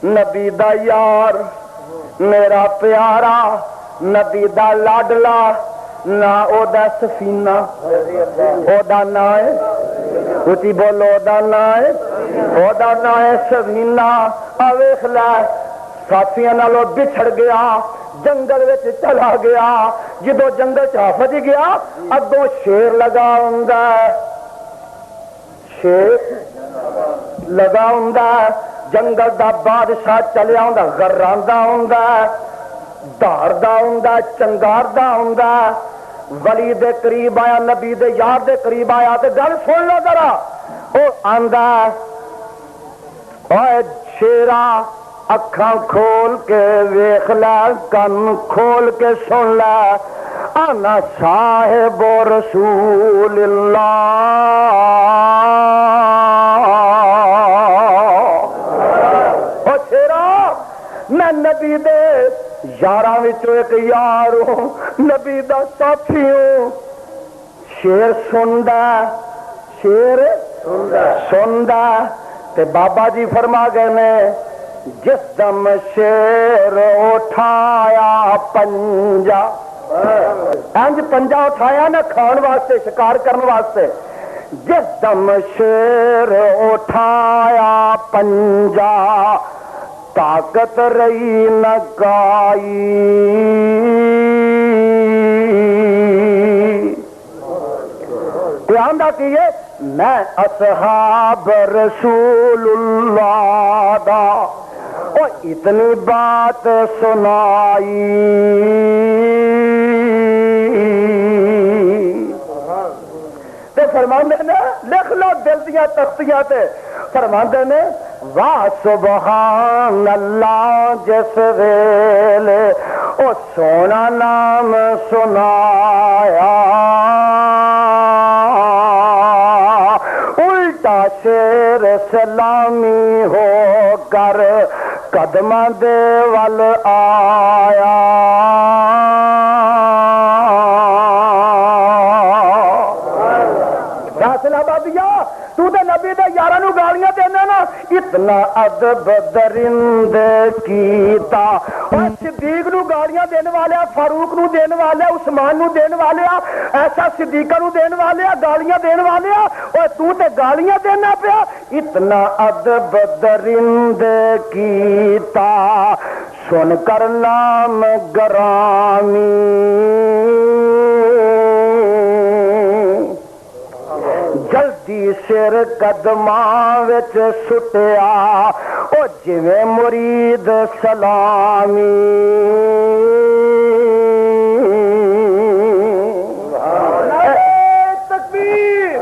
نبی دا یار میرا پیارا نبی دا لاڈلا نہ او دا سفینہ او دا نا ہے اچھی بولو او دا نا ہے او دا نا ہے سفینہ آویخ لے ساتھیاں نالوں بچھڑ گیا جنگل وچ چلا گیا جدو جنگل چافج گیا اگوں شیر لگا ہوندا شیر لگا ہوندا جنگل دا بادشاہ چلیا ہوندا غراندا ہوندا دھاردا ہوندا چنگاردا ہوندا ولی دے قریب آیا نبی دے یار دے قریب آیا تے گل سن لو ذرا او آندا اوے شیرا اکھاں کھول کے ویکھ لے کن کھول کے سن لے انا صاحب رسول اللہ او شیرا میں نبی دے یاراں وچوں ایک یار ہوں نبی دا ساتھی ہوں شیر سندا شیر سندا تے بابا جی فرما گئے نے جس دم شیر اٹھایا پنجا انج پنجا اٹھایا نہ کھان واسطے شکار کرنے واسطے جس دم شیر اٹھایا پنجا طاقت رہی نہ گائی دھیان رکھیے میں اصحاب رسول اللہ دا او اتنی بات سنائی تے فرماندے نے لکھ لو دل دیا تختیاں تے فرماندے نے واہ سبحان اللہ جس ویلے او سونا نام سنایا الٹا شیر سلامی ہو کر قدماں دے ول آیا فیصلہ بادیا تو تے نبی دے یاراں نو گالیاں دینا نا اتنا ادب درندے کیتا اور صدیق نو گالیاں دینے والے فاروق نو دینے والے عثمان نو دینے والے ایسا صدیقہ نو دینے والے گالیاں دینے والے اور تو تے گالیاں دینا پیا اتنا ادب درندے کیتا سن کر نام گرامی جلدی سر قدماں وچ سٹیا او جویں مرید سلامی تکبیر